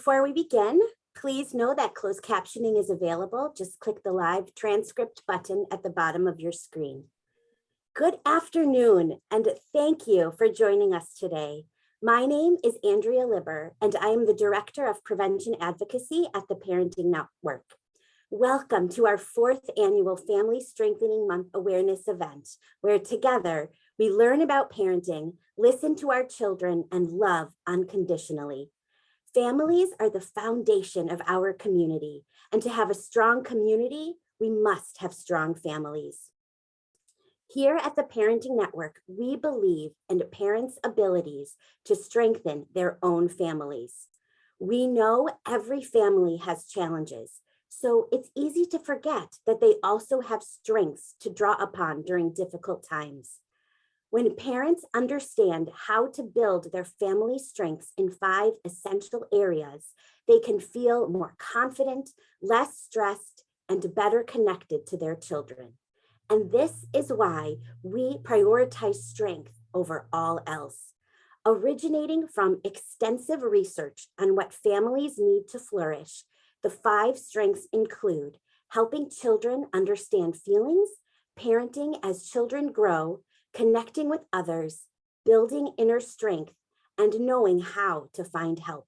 Before we begin, please know that closed captioning is available. Just click the live transcript button at the bottom of your screen. Good afternoon, and thank you for joining us today. My name is Andrea Libber, and I am the Director of Prevention Advocacy at the Parenting Network. Welcome to our 4th annual Family Strengthening Month Awareness event, where together we learn about parenting, listen to our children, and love unconditionally. Families are the foundation of our community, and to have a strong community, we must have strong families. Here at the Parenting Network, we believe in parents' abilities to strengthen their own families. We know every family has challenges, so it's easy to forget that they also have strengths to draw upon during difficult times. When parents understand how to build their family strengths in 5 essential areas, they can feel more confident, less stressed, and better connected to their children. And this is why we prioritize strength over all else. Originating from extensive research on what families need to flourish, the 5 strengths include helping children understand feelings, parenting as children grow, connecting with others, building inner strength, and knowing how to find help.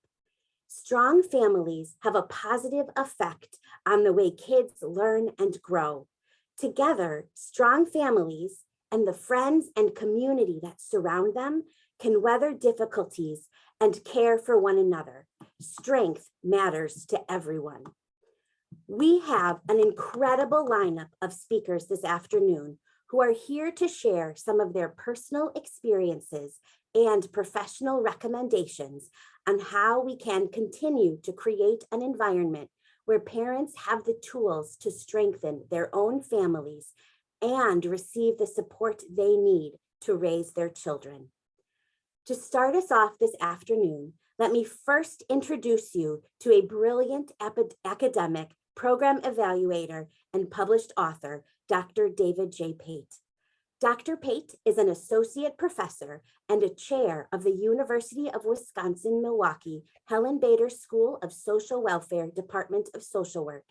Strong families have a positive effect on the way kids learn and grow. Together, strong families and the friends and community that surround them can weather difficulties and care for one another. Strength matters to everyone. We have an incredible lineup of speakers this afternoon who are here to share some of their personal experiences and professional recommendations on how we can continue to create an environment where parents have the tools to strengthen their own families and receive the support they need to raise their children. To start us off this afternoon, let me first introduce you to a brilliant academic, program evaluator, and published author, Dr. David J. Pate. Dr. Pate is an associate professor and a chair of the University of Wisconsin-Milwaukee Helen Bader School of Social Welfare Department of Social Work,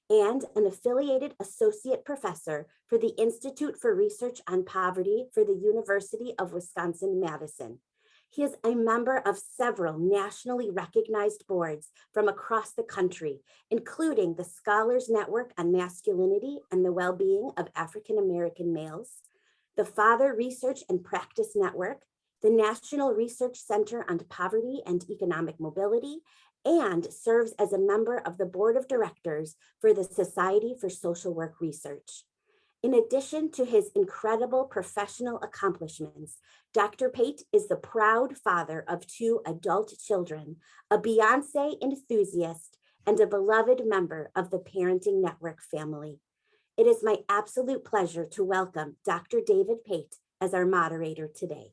and an affiliated associate professor for the Institute for Research on Poverty for the University of Wisconsin-Madison. He is a member of several nationally recognized boards from across the country, including the Scholars Network on Masculinity and the Well-Being of African American Males, the Father Research and Practice Network, the National Research Center on Poverty and Economic Mobility, and serves as a member of the Board of Directors for the Society for Social Work Research. In addition to his incredible professional accomplishments, Dr. Pate is the proud father of 2 adult children, a Beyonce enthusiast, and a beloved member of the Parenting Network family. It is my absolute pleasure to welcome Dr. David Pate as our moderator today.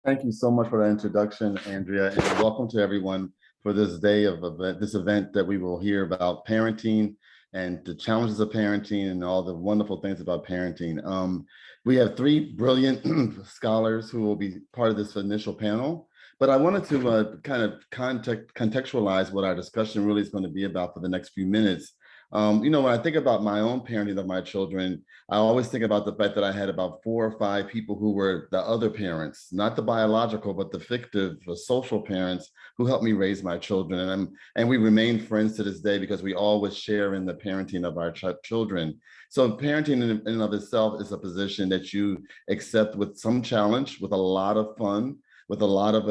Thank you so much for that introduction, Andrea, and welcome to everyone for this day of this event that we will hear about parenting and the challenges of parenting and all the wonderful things about parenting. We have 3 brilliant scholars who will be part of this initial panel, but I wanted to kind of contextualize what our discussion really is going to be about for the next few minutes. When I think about my own parenting of my children, I always think about the fact that I had about 4 or 5 people who were the other parents, not the biological, but the fictive, the social parents who helped me raise my children. And we remain friends to this day because we always share in the parenting of our children. So parenting in and of itself is a position that you accept with some challenge, with a lot of fun, with a lot of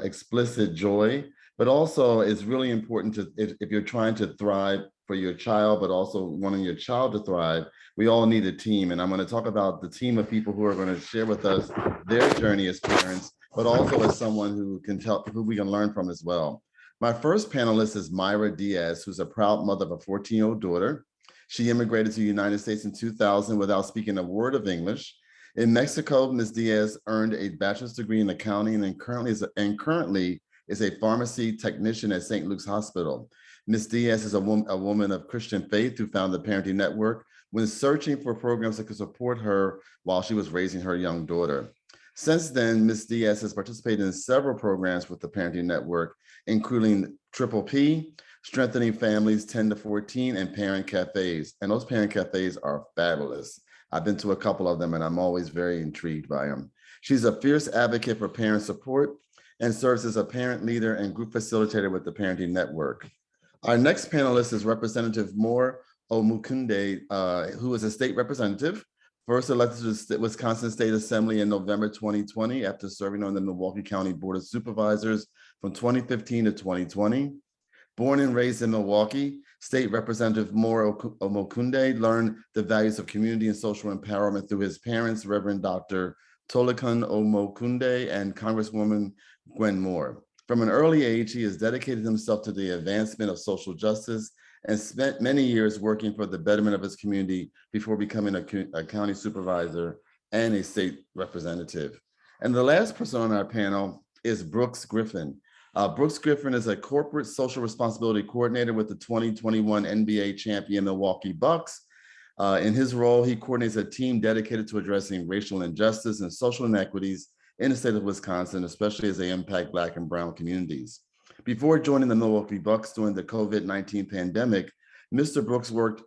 explicit joy, but also it's really important to, if you're trying to thrive for your child, but also wanting your child to thrive, we all need a team. And I'm going to talk about the team of people who are going to share with us their journey as parents, but also as someone who we can learn from as well. My first panelist is Mayra Diaz, who's a proud mother of a 14-year-old daughter. She immigrated to the United States in 2000 without speaking a word of English. In Mexico, Ms. Diaz earned a bachelor's degree in accounting and currently is a pharmacy technician at St. Luke's Hospital. Ms. Diaz is a woman of Christian faith who founded the Parenting Network when searching for programs that could support her while she was raising her young daughter. Since then, Ms. Diaz has participated in several programs with the Parenting Network, including Triple P, Strengthening Families 10 to 14, and Parent Cafes. And those parent cafes are fabulous. I've been to a couple of them and I'm always very intrigued by them. She's a fierce advocate for parent support and serves as a parent leader and group facilitator with the Parenting Network. Our next panelist is Representative Moore Omokunde, who is a state representative, first elected to the Wisconsin State Assembly in November 2020 after serving on the Milwaukee County Board of Supervisors from 2015 to 2020. Born and raised in Milwaukee, State Representative Moore Omokunde learned the values of community and social empowerment through his parents, Reverend Dr. Tolekun Omokunde and Congresswoman Gwen Moore. From an early age, he has dedicated himself to the advancement of social justice and spent many years working for the betterment of his community before becoming a county supervisor and a state representative. And the last person on our panel is Brooks Griffin. Brooks Griffin is a corporate social responsibility coordinator with the 2021 NBA champion Milwaukee Bucks. In his role, he coordinates a team dedicated to addressing racial injustice and social inequities in the state of Wisconsin, especially as they impact Black and Brown communities. Before joining the Milwaukee Bucks during the COVID-19 pandemic, Mr. Brooks worked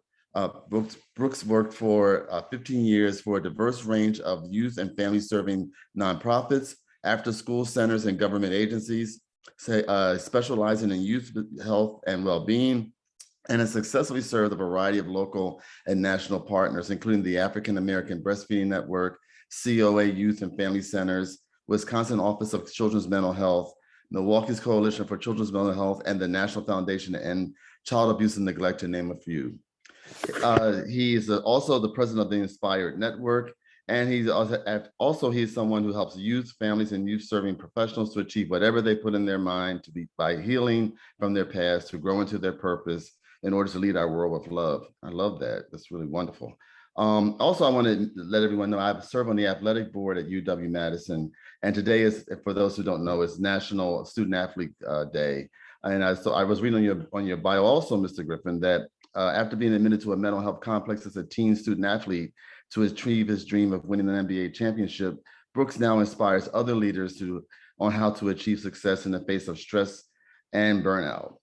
for 15 years for a diverse range of youth and family-serving nonprofits, after-school centers, and government agencies, specializing in youth health and well-being, and has successfully served a variety of local and national partners, including the African American Breastfeeding Network, COA Youth and Family Centers, Wisconsin Office of Children's Mental Health, Milwaukee's Coalition for Children's Mental Health, and the National Foundation to End Child Abuse and Neglect, to name a few. He is also the president of the Inspired Network, and he's someone who helps youth, families, and youth-serving professionals to achieve whatever they put in their mind to be by healing from their past, to grow into their purpose in order to lead our world with love. I love that. That's really wonderful. Also, I want to let everyone know I serve on the athletic board at UW-Madison, and today is, for those who don't know, is National Student Athlete Day. And I was reading on your bio also, Mr. Griffin, that after being admitted to a mental health complex as a teen student athlete to achieve his dream of winning an NBA championship, Brooks now inspires other leaders on how to achieve success in the face of stress and burnout.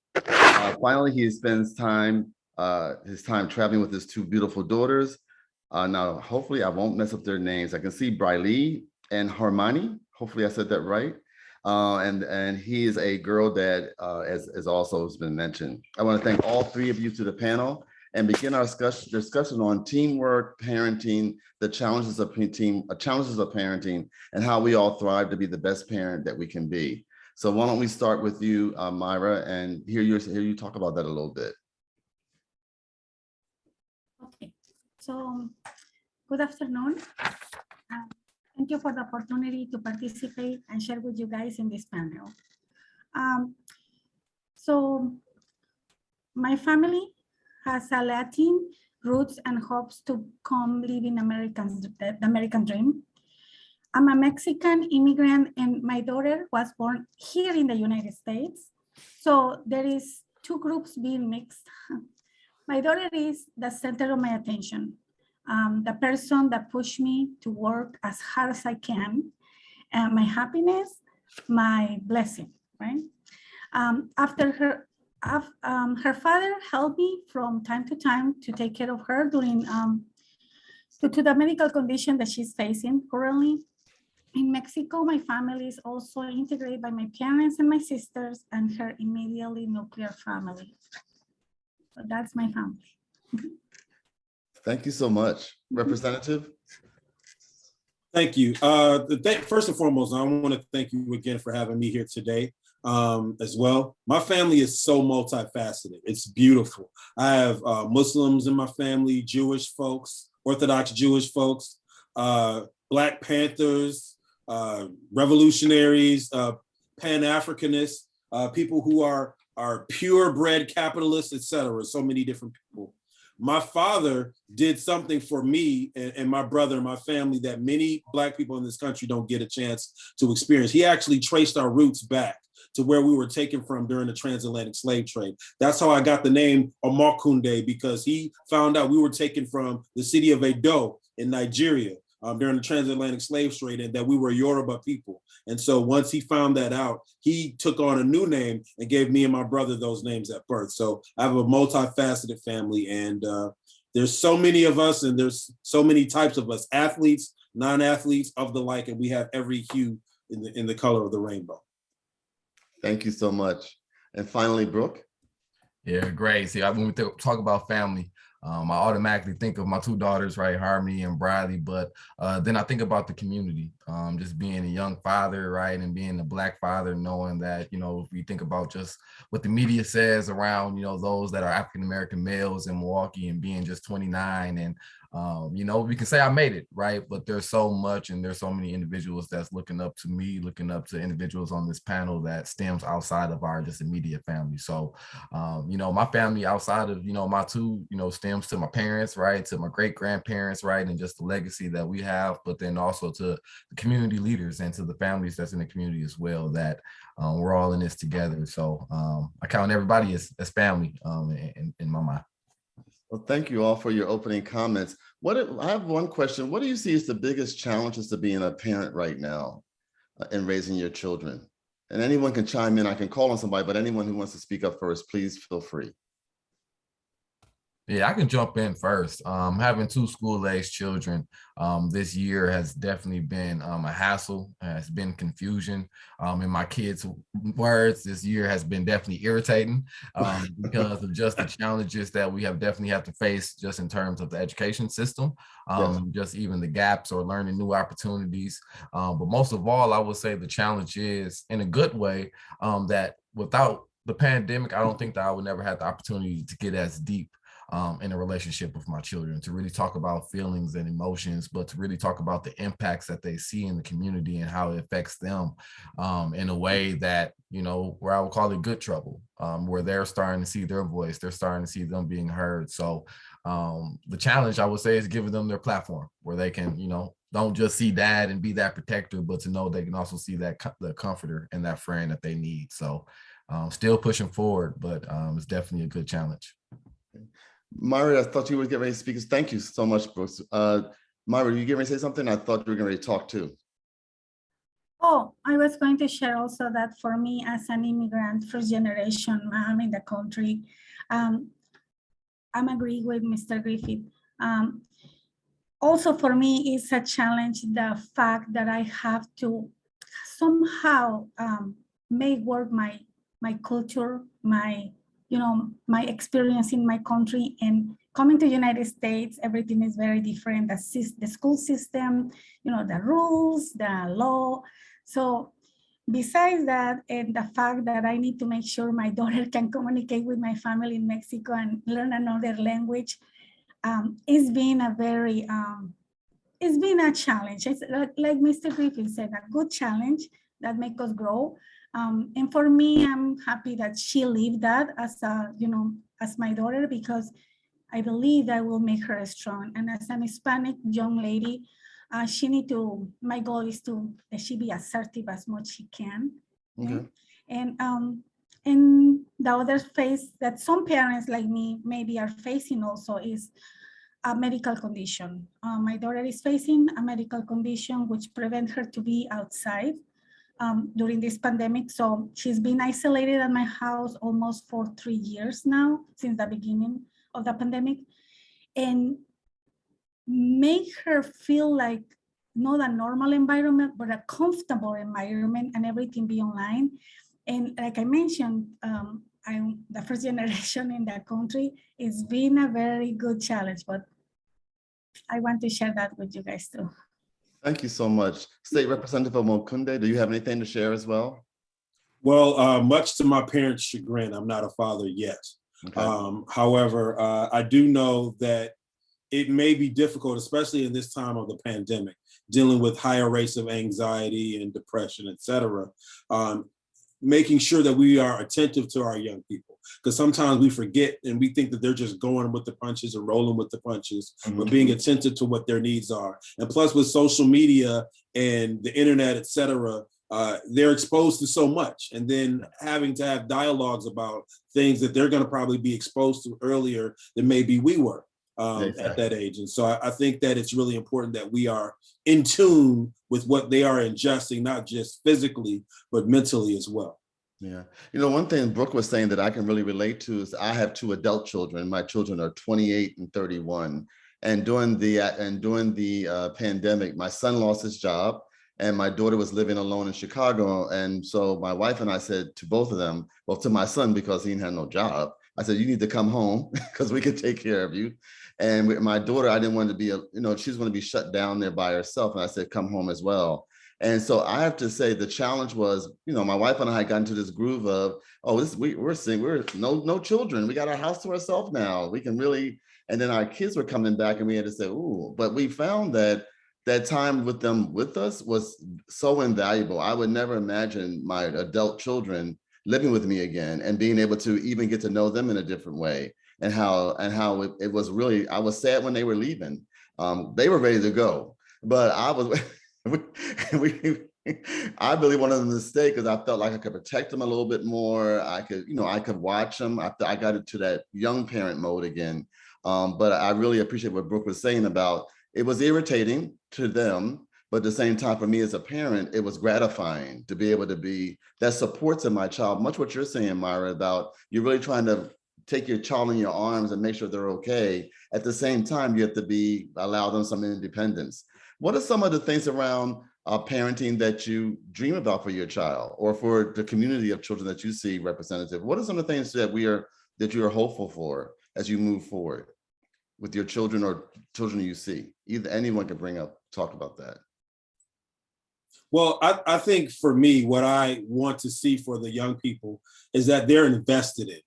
Finally, he spends his time traveling with his two beautiful daughters. Now, hopefully I won't mess up their names. I can see Briley and Harmony. Hopefully I said that right. And he is a girl dad, as also has been mentioned. I want to thank all three of you to the panel and begin our discussion on teamwork, parenting, the challenges of parenting, and how we all thrive to be the best parent that we can be. So why don't we start with you, Myra, and hear you talk about that a little bit. Okay, so good afternoon. Thank you for the opportunity to participate and share with you guys in this panel. So my family has a Latin roots and hopes to come live in the American dream. I'm a Mexican immigrant and my daughter was born here in the United States. So there is two groups being mixed. My daughter is the center of my attention, the person that pushed me to work as hard as I can, my happiness, my blessing, right? After her father helped me from time to time to take care of her during due to the medical condition that she's facing currently. In Mexico, my family is also integrated by my parents and my sisters and her immediately nuclear family. So that's my family. Thank you so much. Representative? Thank you. First and foremost, I want to thank you again for having me here today as well. My family is so multifaceted. It's beautiful. I have Muslims in my family, Jewish folks, Orthodox Jewish folks, Black Panthers, revolutionaries, Pan-Africanists, people who are purebred capitalists, etc. So many different people. My father did something for me and my brother and my family that many Black people in this country don't get a chance to experience. He actually traced our roots back to where we were taken from during the transatlantic slave trade. That's how I got the name Omokunde, because he found out we were taken from the city of Edo in Nigeria during the transatlantic slave trade, and that we were Yoruba people. And so once he found that out, he took on a new name and gave me and my brother those names at birth. So I have a multifaceted family, and there's so many of us, and there's so many types of us, athletes, non-athletes, of the like, and we have every hue in the color of the rainbow. Thank you so much. And finally, Brooke. Yeah, great. See, when we talk about family, I automatically think of my two daughters, right, Harmony and Bradley, but then I think about the community, just being a young father, right, and being a Black father, knowing that, you know, if we think about just what the media says around, you know, those that are African-American males in Milwaukee and being just 29, and you know, we can say I made it, right? But there's so much, and there's so many individuals that's looking up to me, looking up to individuals on this panel that stems outside of our just immediate family. So, you know, my family outside of, you know, my two, you know, stems to my parents, right? To my great grandparents, right? And just the legacy that we have, but then also to the community leaders and to the families that's in the community as well, that we're all in this together. So I count everybody as family in my mind. Well, thank you all for your opening comments. I have one question. What do you see as the biggest challenges to being a parent right now in raising your children? And anyone can chime in. I can call on somebody, but anyone who wants to speak up first, please feel free. Yeah, I can jump in first. Having two school-aged children this year has definitely been a hassle. It's been confusion. In my kids' words, this year has been definitely irritating because of just the challenges that we have definitely have to face just in terms of the education system, Yes. just even the gaps or learning new opportunities. But most of all, I would say the challenge is, in a good way, that without the pandemic, I don't think that I would never have the opportunity to get as deep in a relationship with my children, to really talk about feelings and emotions, but to really talk about the impacts that they see in the community and how it affects them in a way that, you know, where I would call it good trouble, where they're starting to see their voice, they're starting to see them being heard. So the challenge, I would say, is giving them their platform where they can, you know, don't just see dad and be that protector, but to know they can also see that the comforter and that friend that they need. So still pushing forward, but it's definitely a good challenge. Myra, I thought you were getting ready to speak. Thank you so much, Brooks. Myra, you get ready to say something? I thought you were getting ready to talk too. Oh, I was going to share also that for me as an immigrant, first generation mom in the country, I'm agreeing with Mr. Griffith. Also for me, it's a challenge, the fact that I have to somehow make work my culture, my experience in my country, and coming to the United States, everything is very different. The school system, you know, the rules, the law. So besides that, and the fact that I need to make sure my daughter can communicate with my family in Mexico and learn another language, it's been a very, it's been a challenge. It's like Mr. Griffin said, a good challenge that makes us grow. And for me, I'm happy that she lived that as as my daughter, because I believe that will make her strong. And as an Hispanic young lady, my goal is that she be assertive as much as she can. Okay. And the other phase that some parents like me maybe are facing also is a medical condition. My daughter is facing a medical condition which prevents her to be outside during this pandemic. So she's been isolated at my house almost for 3 years now, since the beginning of the pandemic, and make her feel like not a normal environment, but a comfortable environment, and everything be online. And like I mentioned, I'm the first generation in the country. It's been a very good challenge, but I want to share that with you guys too. Thank you so much. State Representative Omokunde, do you have anything to share as well? Well, much to my parents' chagrin, I'm not a father yet. Okay. However, I do know that it may be difficult, especially in this time of the pandemic, dealing with higher rates of anxiety and depression, et cetera, making sure that we are attentive to our young people. Because sometimes we forget and we think that they're just going with the punches and rolling with the punches, but being attentive to what their needs are. And plus with social media and the internet, et cetera, they're exposed to so much, and then having to have dialogues about things that they're going to probably be exposed to earlier than maybe we were. at that age. And so I think that it's really important that we are in tune with what they are ingesting, not just physically, but mentally as well. Yeah. You know, one thing Brooke was saying that I can really relate to is I have 2 adult children. My children are 28 and 31. And during the pandemic, my son lost his job and my daughter was living alone in Chicago. And so my wife and I said to both of them, well, to my son, because he had no job, I said, you need to come home because we can take care of you. And with my daughter, I didn't want to be, she's going to be shut down there by herself. And I said, come home as well. And so I have to say the challenge was, my wife and I had gotten to this groove of, we're no children. We got our house to ourselves now. We can really, and then our kids were coming back and we had to say, ooh, but we found that time with them with us was so invaluable. I would never imagine my adult children living with me again and being able to even get to know them in a different way. And how it was really, I was sad when they were leaving. They were ready to go, but I was, I really wanted them to stay because I felt like I could protect them a little bit more. I could watch them. I got into that young parent mode again. But I really appreciate what Brooke was saying about it was irritating to them, but at the same time, for me as a parent, it was gratifying to be able to be that support to my child. Much what you're saying, Myra, about you're really trying to take your child in your arms and make sure they're okay. At the same time, you have to allow them some independence. What are some of the things around parenting that you dream about for your child or for the community of children that you see representative? What are some of the things that you are hopeful for as you move forward with your children or children you see? Either anyone can talk about that. Well, I think for me, what I want to see for the young people is that they're invested in,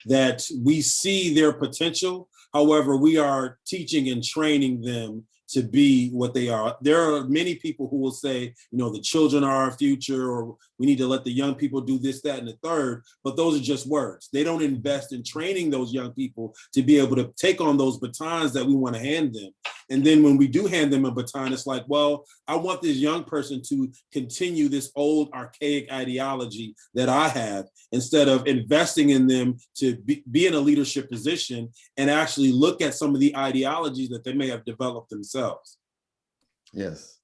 that we see their potential. However, we are teaching and training them to be what they are. There are many people who will say, the children are our future, or we need to let the young people do this, that, and the third, but those are just words. They don't invest in training those young people to be able to take on those batons that we want to hand them. And then when we do hand them a baton, it's like, well, I want this young person to continue this old archaic ideology that I have, instead of investing in them to be in a leadership position and actually look at some of the ideologies that they may have developed themselves. Yes.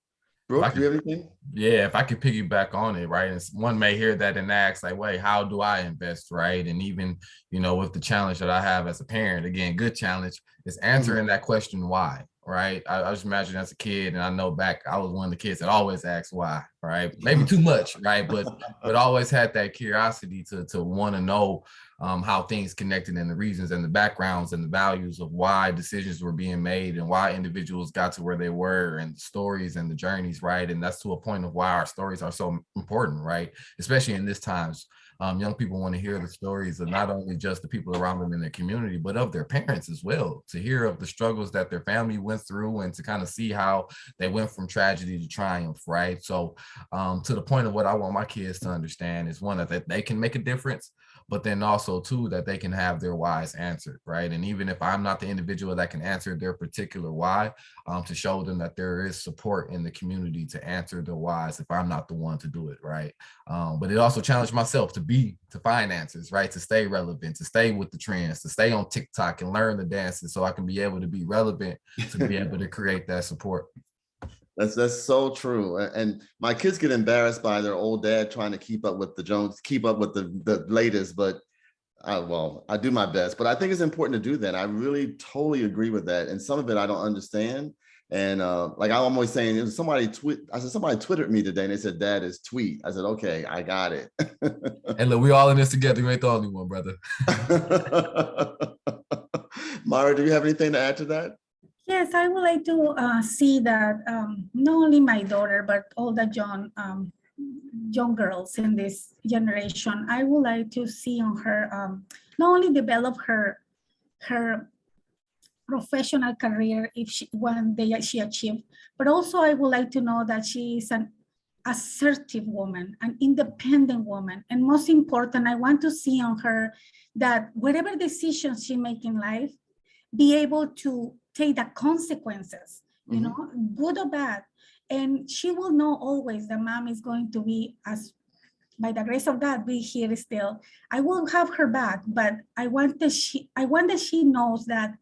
Brooke, do you have anything? Yeah, if I could piggyback on it, right? And one may hear that and ask, like, wait, how do I invest, right? And even, with the challenge that I have as a parent, again, good challenge, is answering that question, why, right? I just imagine as a kid, and I know back, I was one of the kids that always asked why, right? Maybe too much, right? But always had that curiosity to want to know how things connected and the reasons and the backgrounds and the values of why decisions were being made and why individuals got to where they were and the stories and the journeys, right? And that's to a point of why our stories are so important, right? Especially in this times. Young people want to hear the stories of not only just the people around them in their community, but of their parents as well, to hear of the struggles that their family went through and to kind of see how they went from tragedy to triumph, right? So to the point of what I want my kids to understand is, one, that they can make a difference, but then also, two, that they can have their whys answered, right? And even if I'm not the individual that can answer their particular why, to show them that there is support in the community to answer their whys if I'm not the one to do it, right? But it also challenged myself to find answers, right? To stay relevant, to stay with the trends, to stay on TikTok and learn the dances so I can be able to be relevant, to be able to create that support. That's so true. And my kids get embarrassed by their old dad trying to keep up with the Jones, keep up with the latest, but I do my best. But I think it's important to do that. I really totally agree with that. And some of it I don't understand. And like I'm always saying, somebody Twittered me today and they said, Dad is tweet. I said, okay, I got it. And look, we all in this together. You ain't the only one, brother. Myra, do you have anything to add to that? Yes, I would like to see that not only my daughter, but all the young girls in this generation, I would like to see on her not only develop her professional career one day she achieved, but also I would like to know that she is an assertive woman, an independent woman, and most important, I want to see on her that whatever decisions she makes in life, be able to take the consequences, good or bad. And she will know always that mom is going to be, as by the grace of God, be here still. I will have her back, but I want that she knows that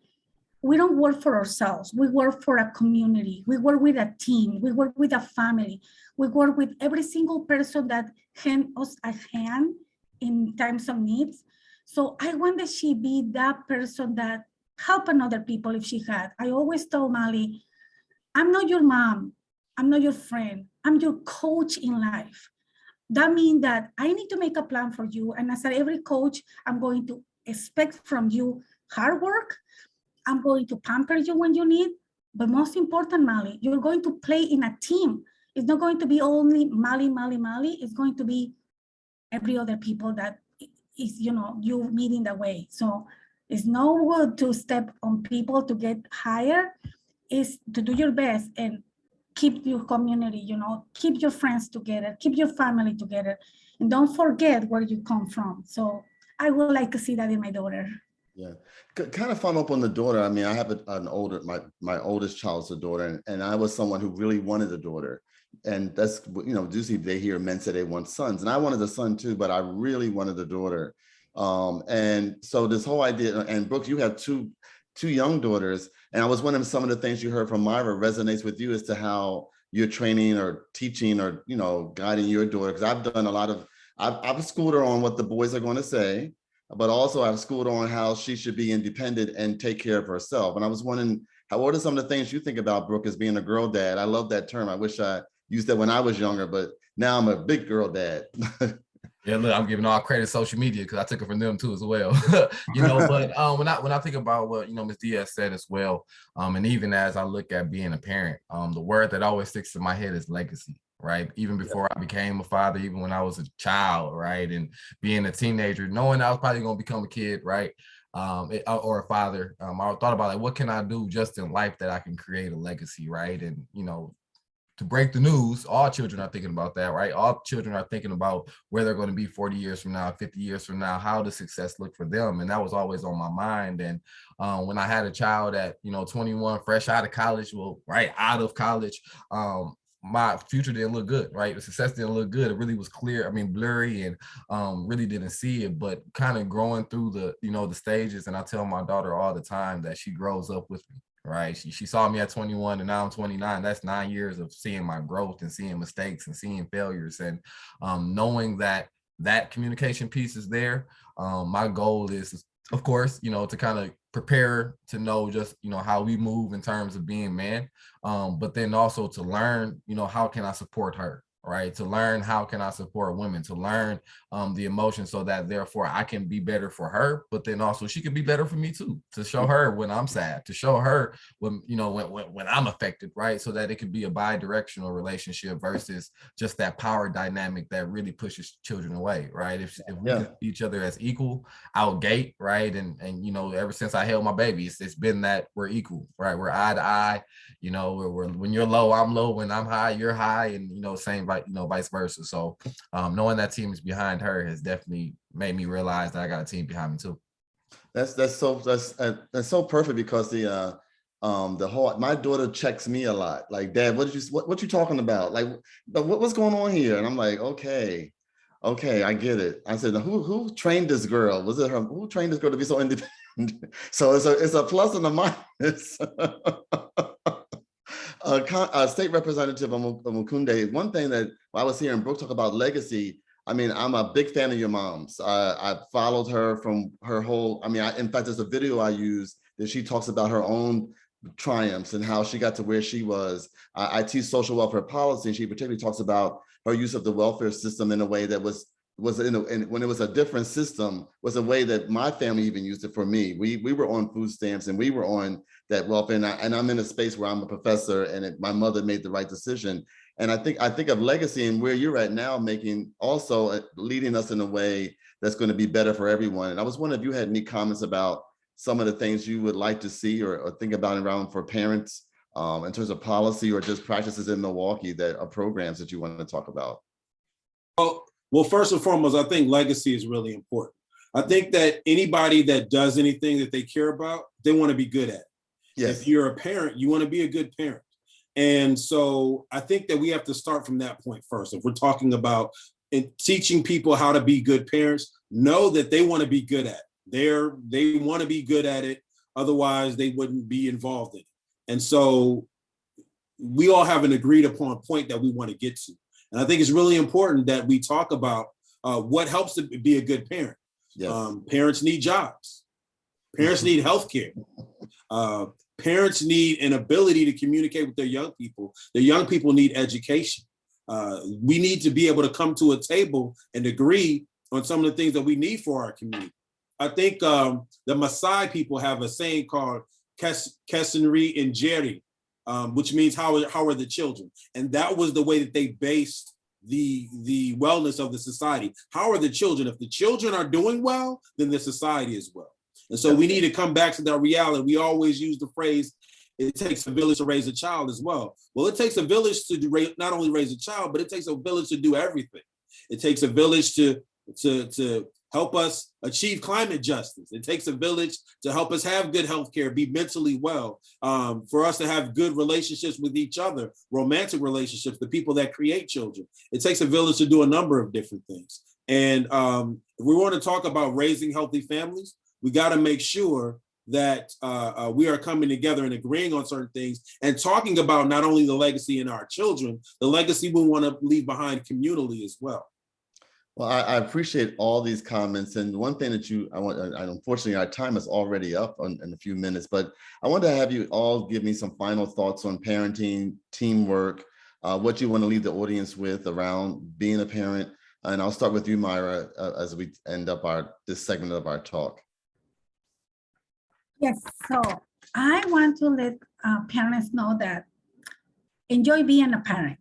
we don't work for ourselves. We work for a community. We work with a team. We work with a family. We work with every single person that hand us a hand in times of needs. So I want that she be that person that help another people if she had. I always tell Mali, I'm not your mom. I'm not your friend. I'm your coach in life. That means that I need to make a plan for you. And as every coach, I'm going to expect from you hard work. I'm going to pamper you when you need. But most important, Mali, you're going to play in a team. It's not going to be only Mali. It's going to be every other people that is, you need in the way. So it's no good to step on people to get higher. Is to do your best and keep your community, keep your friends together, keep your family together, and don't forget where you come from. So I would like to see that in my daughter. Yeah, kind of follow up on the daughter. I mean, I have an older, my oldest child's a daughter, and I was someone who really wanted a daughter. And that's, usually they hear men say they want sons, and I wanted a son too, but I really wanted a daughter. And so this whole idea, and Brooke, you have two young daughters, and I was wondering some of the things you heard from Myra resonates with you as to how you're training or teaching or, guiding your daughter. Because I've done a lot of, I've schooled her on what the boys are going to say, but also I've schooled her on how she should be independent and take care of herself. And I was wondering, what are some of the things you think about, Brooke, as being a girl dad? I love that term. I wish I used that when I was younger, but now I'm a big girl dad. Yeah, look, I'm giving all credit to social media because I took it from them too as well. But when I think about what Ms. Diaz said as well, and even as I look at being a parent, the word that always sticks in my head is legacy, right? Even before I became a father, even when I was a child, right, and being a teenager, knowing I was probably going to become a kid, right, or a father, I thought about like, what can I do just in life that I can create a legacy, right? And to break the news, all children are thinking about that, right? All children are thinking about where they're going to be 40 years from now, 50 years from now, how does success look for them? And that was always on my mind. And when I had a child at, 21, fresh out of college, out of college, my future didn't look good, right? The success didn't look good. It really was clear. I mean, blurry, and really didn't see it, but kind of growing through the, the stages. And I tell my daughter all the time that she grows up with me. Right. She saw me at 21 and now I'm 29. That's 9 years of seeing my growth and seeing mistakes and seeing failures, and knowing that communication piece is there. My goal is, of course, to kind of prepare to know just, how we move in terms of being man, but then also to learn, how can I support her? Right, to learn how can I support women, to learn the emotion so that therefore I can be better for her, but then also she can be better for me too, to show her when I'm sad, to show her when, when I'm affected, right? So that it can be a bi-directional relationship versus just that power dynamic that really pushes children away, right? If we see each other as equal out gate, right? And ever since I held my baby, it's been that we're equal, right? We're eye to eye, we're when you're low, I'm low, when I'm high, you're high, and same, vice versa. So knowing that team is behind her has definitely made me realize that I got a team behind me too. That's so perfect, because the whole, my daughter checks me a lot. Like, Dad, what you talking about? Like, what's going on here? And I'm like, okay, I get it. I said, who trained this girl? Was it her? Who trained this girl to be so independent? So it's a plus and a minus. State Representative Omokunde, one thing that I was hearing Brooke talk about legacy, I mean, I'm a big fan of your mom's. I followed her from her whole, in fact, there's a video I use that she talks about her own triumphs and how she got to where she was. I teach social welfare policy, and she particularly talks about her use of the welfare system in a way that was when it was a different system, was a way that my family even used it for me. We were on food stamps and we were on that welfare, and I'm in a space where I'm a professor, and my mother made the right decision. And I think of legacy and where you're at now, making also leading us in a way that's going to be better for everyone. And I was wondering if you had any comments about some of the things you would like to see or think about around for parents in terms of policy or just practices in Milwaukee that are programs that you want to talk about. Well, first and foremost, I think legacy is really important. I think that anybody that does anything that they care about, they want to be good at. Yes. If you're a parent, you want to be a good parent. And so I think that we have to start from that point first. If we're talking about teaching people how to be good parents, know that they want to be good at it. They want to be good at it. Otherwise, they wouldn't be involved in it. And so we all have an agreed upon point that we want to get to. And I think it's really important that we talk about what helps to be a good parent. Yes. Parents need jobs. Parents need healthcare. Parents need an ability to communicate with their young people. Their young people need education. We need to be able to come to a table and agree on some of the things that we need for our community. I think the Maasai people have a saying called Kesenri Njeri, which means how are the children? And that was the way that they based the wellness of the society. How are the children? If the children are doing well, then the society is well. And so we need to come back to that reality. We always use the phrase, it takes a village to raise a child as well. Well, it takes a village to not only raise a child, but it takes a village to do everything. It takes a village to help us achieve climate justice. It takes a village to help us have good healthcare, be mentally well, for us to have good relationships with each other, romantic relationships, the people that create children. It takes a village to do a number of different things. And if we want to talk about raising healthy families, we got to make sure that we are coming together and agreeing on certain things and talking about not only the legacy in our children, the legacy we want to leave behind communally as well. Well, I appreciate all these comments. And one thing that unfortunately, our time is already up in a few minutes, but I want to have you all give me some final thoughts on parenting, teamwork, what you want to leave the audience with around being a parent. And I'll start with you, Myra, as we end up this segment of our talk. Yes, so I want to let parents know that enjoy being a parent.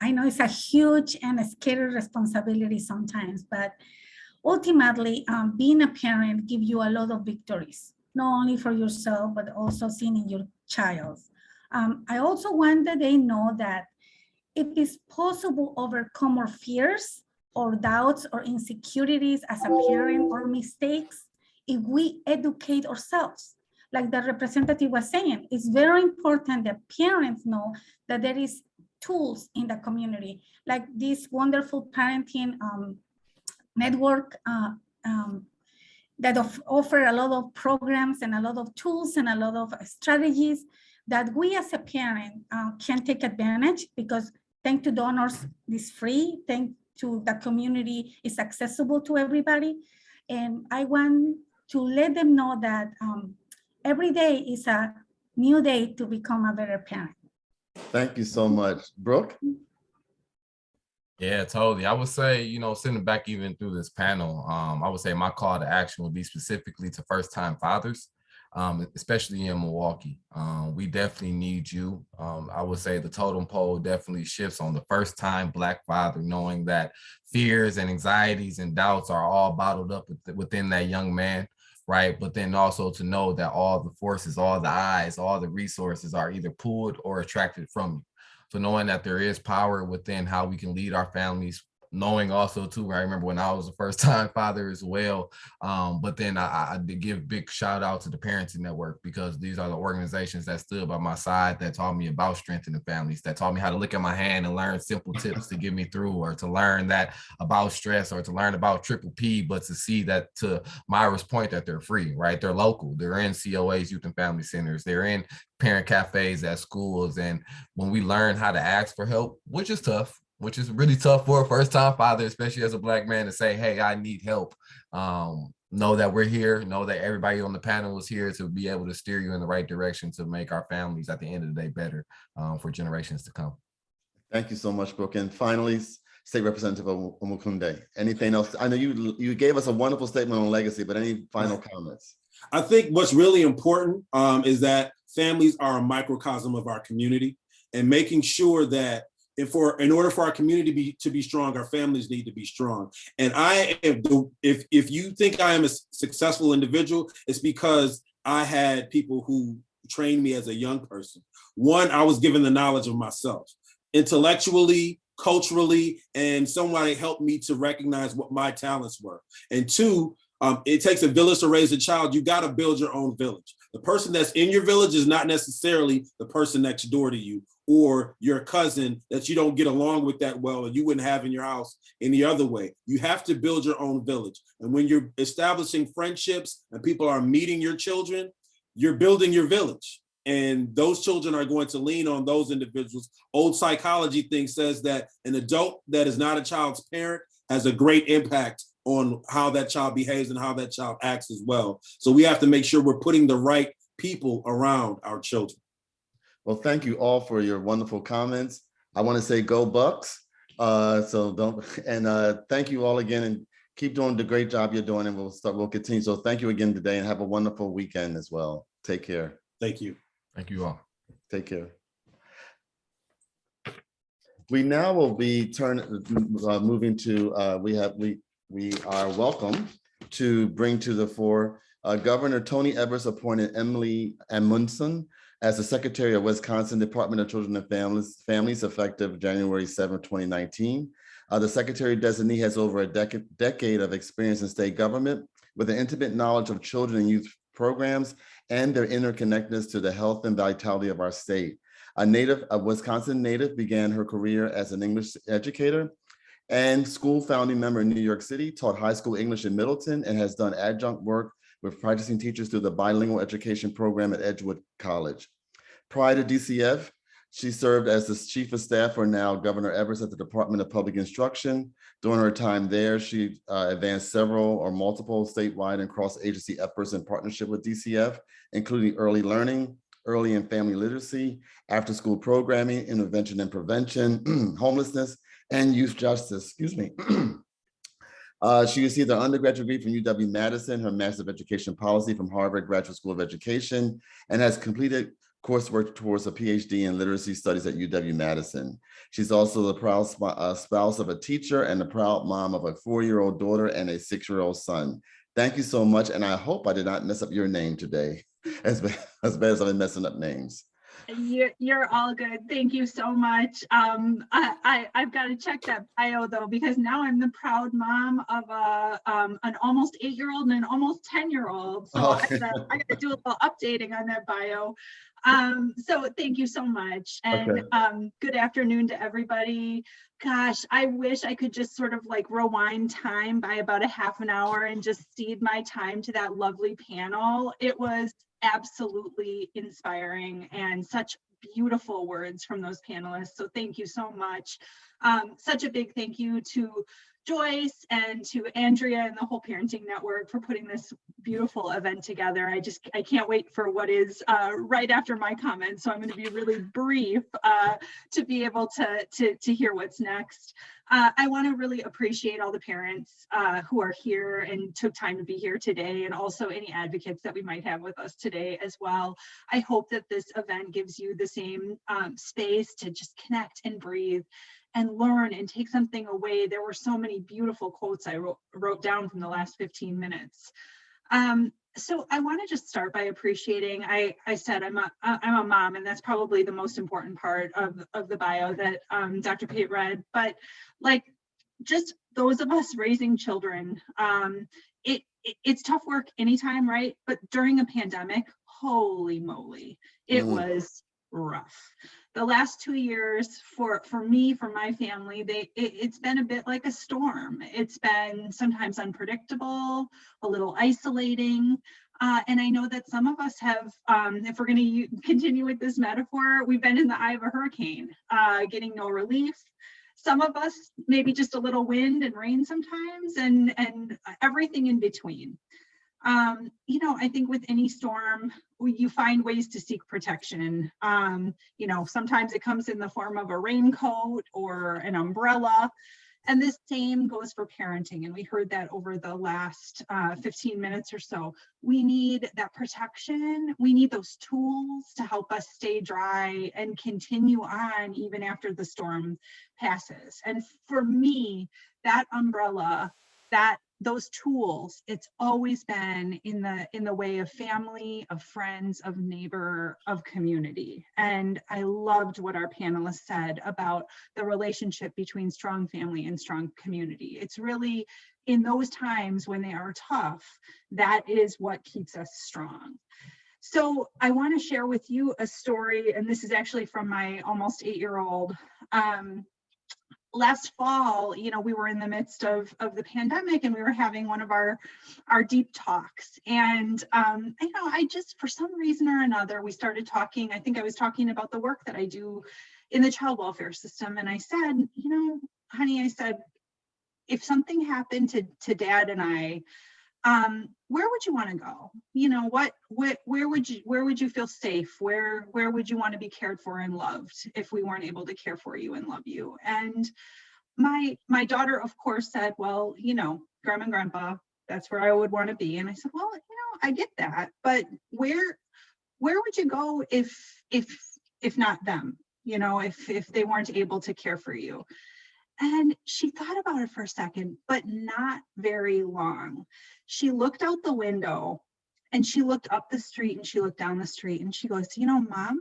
I know it's a huge and a scary responsibility sometimes, but ultimately being a parent gives you a lot of victories, not only for yourself, but also seeing in your child. I also want that they know that it is possible to overcome our fears or doubts or insecurities as a parent or mistakes if we educate ourselves. Like the representative was saying, it's very important that parents know that there is tools in the community, like this wonderful parenting network that offer a lot of programs and a lot of tools and a lot of strategies that we as a parent can take advantage, because thanks to donors, it's free. Thanks to the community, it's accessible to everybody. And I want to let them know that every day is a new day to become a better parent. Thank you so much. Brooke? Yeah, totally. I would say, sitting back even through this panel, I would say my call to action would be specifically to first-time fathers, especially in Milwaukee. We definitely need you. I would say the totem pole definitely shifts on the first-time Black father, knowing that fears and anxieties and doubts are all bottled up within that young man. Right. But then also to know that all the forces, all the eyes, all the resources are either pulled or attracted from you. So knowing that there is power within how we can lead our families, knowing also too, I remember when I was a first-time father as well. But then I did give big shout out to the Parenting Network, because these are the organizations that stood by my side, that taught me about strengthening families, that taught me how to look at my hand and learn simple tips to get me through, or to learn that about stress, or to learn about Triple P, but to see that, to Myra's point, that they're free, right? They're local. They're in COAs, youth and family centers. They're in parent cafes at schools. And when we learn how to ask for help, which is tough, which is really tough for a first-time father, especially as a Black man, to say, hey, I need help. Know that we're here, know that everybody on the panel is here to be able to steer you in the right direction to make our families at the end of the day better for generations to come. Thank you so much, Brooke. And finally, State Representative Omokunde, anything else? I know you gave us a wonderful statement on legacy, but any final comments? I think what's really important is that families are a microcosm of our community, and making sure that in order for our community to be strong, our families need to be strong. And if you think I am a successful individual, it's because I had people who trained me as a young person. One, I was given the knowledge of myself, intellectually, culturally, and somebody helped me to recognize what my talents were. And two, it takes a village to raise a child. You got to build your own village. The person that's in your village is not necessarily the person next door to you, or your cousin that you don't get along with that well, and you wouldn't have in your house any other way. You have to build your own village. And when you're establishing friendships and people are meeting your children, you're building your village. And those children are going to lean on those individuals. Old psychology thing says that an adult that is not a child's parent has a great impact on how that child behaves and how that child acts as well. So we have to make sure we're putting the right people around our children. Well, thank you all for your wonderful comments. I want to say go Bucks. Thank you all again, and keep doing the great job you're doing, and we'll continue. So thank you again today, and have a wonderful weekend as well. Take care. Thank you. Thank you all. Take care. We now will be moving to, we are welcome to bring to the fore Governor Tony Evers appointed Emily Amundsen as the Secretary of Wisconsin Department of Children and Families effective January 7, 2019. The Secretary designee has over a decade of experience in state government with an intimate knowledge of children and youth programs and their interconnectedness to the health and vitality of our state. A Wisconsin native, began her career as an English educator and school founding member in New York City, taught high school English in Middleton, and has done adjunct work with practicing teachers through the bilingual education program at Edgewood College. Prior to DCF, she served as the Chief of Staff for now Governor Evers at the Department of Public Instruction. During her time there, she advanced several or multiple statewide and cross-agency efforts in partnership with DCF, including early learning, early and family literacy, after-school programming, intervention and prevention, homelessness, and youth justice. Excuse me. She received her undergraduate degree from UW-Madison, her Master of Education Policy from Harvard Graduate School of Education, and has completed coursework towards a PhD in literacy studies at UW-Madison. She's also the proud spouse of a teacher and the proud mom of a 4-year-old daughter and a 6-year-old son. Thank you so much, and I hope I did not mess up your name today, as bad as I've been messing up names. You're all good. Thank you so much. I've got to check that bio though, because now I'm the proud mom of an almost 8-year-old and an almost 10-year-old. So I got to do a little updating on that bio. So thank you so much. And good afternoon to everybody. Gosh, I wish I could just sort of like rewind time by about a half an hour and just cede my time to that lovely panel. It was absolutely inspiring and such beautiful words from those panelists. So thank you so much. Such a big thank you to Joyce and to Andrea and the whole Parenting Network for putting this beautiful event together. I can't wait for what is right after my comments. So I'm going to be really brief to be able to hear what's next. I want to really appreciate all the parents who are here and took time to be here today, and also any advocates that we might have with us today as well. I hope that this event gives you the same space to just connect and breathe and learn and take something away. There were so many beautiful quotes I wrote down from the last 15 minutes. So I want to just start by appreciating, I said I'm a mom, and that's probably the most important part of the bio that Dr. Pate read, but like just those of us raising children, it's tough work anytime, right? But during a pandemic, holy moly, it was rough. The last 2 years for me, for my family, it's been a bit like a storm. It's been sometimes unpredictable, a little isolating. And I know that some of us have, if we're going to continue with this metaphor, we've been in the eye of a hurricane, getting no relief. Some of us, maybe just a little wind and rain sometimes, and everything in between. You know, I think with any storm, you find ways to seek protection. You know, sometimes it comes in the form of a raincoat or an umbrella. And this same goes for parenting. And we heard that over the last 15 minutes or so. We need that protection. We need those tools to help us stay dry and continue on even after the storm passes. And for me, that umbrella, those tools, it's always been in the way of family, of friends, of neighbor, of community. And I loved what our panelists said about the relationship between strong family and strong community. It's really in those times when they are tough, that is what keeps us strong. So I want to share with you a story, and this is actually from my almost 8-year-old. last fall, we were in the midst of the pandemic, and we were having one of our deep talks. And, I just, for some reason or another, we started talking. I think I was talking about the work that I do in the child welfare system. And I said, honey, I said, if something happened to Dad and I, where would you want to go? Where would you feel safe? Where would you want to be cared for and loved if we weren't able to care for you and love you? And my daughter, of course, said, well, Grandma and Grandpa, that's where I would want to be. And I said, well, I get that, but where would you go if not them? If they weren't able to care for you? And she thought about it for a second, but not very long. She looked out the window and she looked up the street and she looked down the street and she goes, Mom,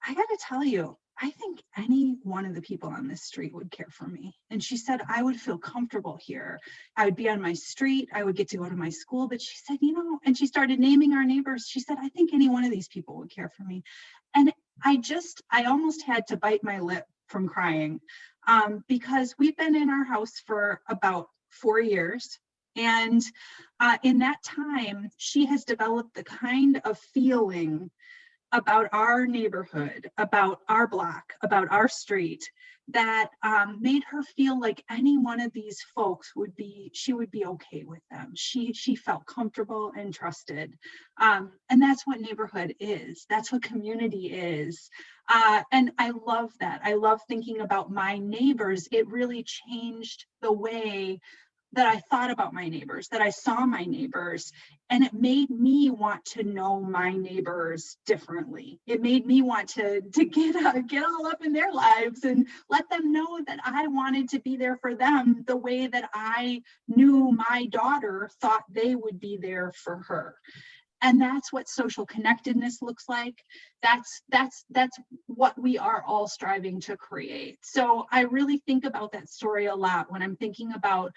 I got to tell you, I think any one of the people on this street would care for me. And she said, I would feel comfortable here. I would be on my street. I would get to go to my school. But she said, and she started naming our neighbors. She said, I think any one of these people would care for me. And I almost had to bite my lip from crying. Because we've been in our house for about 4 years. And in that time, she has developed the kind of feeling about our neighborhood, about our block, about our street, that made her feel like any one of these folks she would be okay with them. She felt comfortable and trusted. And that's what neighborhood is. That's what community is. And I love that. I love thinking about my neighbors. It really changed the way that I thought about my neighbors, that I saw my neighbors, and it made me want to know my neighbors differently. It made me want to get all up in their lives and let them know that I wanted to be there for them the way that I knew my daughter thought they would be there for her. And that's what social connectedness looks like. That's what we are all striving to create. So I really think about that story a lot when I'm thinking about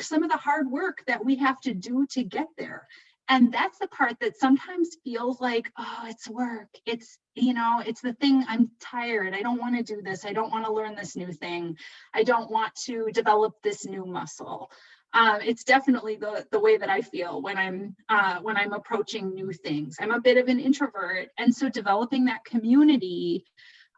some of the hard work that we have to do to get there. And that's the part that sometimes feels like, oh, it's work. It's the thing. I'm tired. I don't want to do this. I don't want to learn this new thing. I don't want to develop this new muscle. It's definitely the way that I feel when I'm approaching new things. I'm a bit of an introvert, and so developing that community,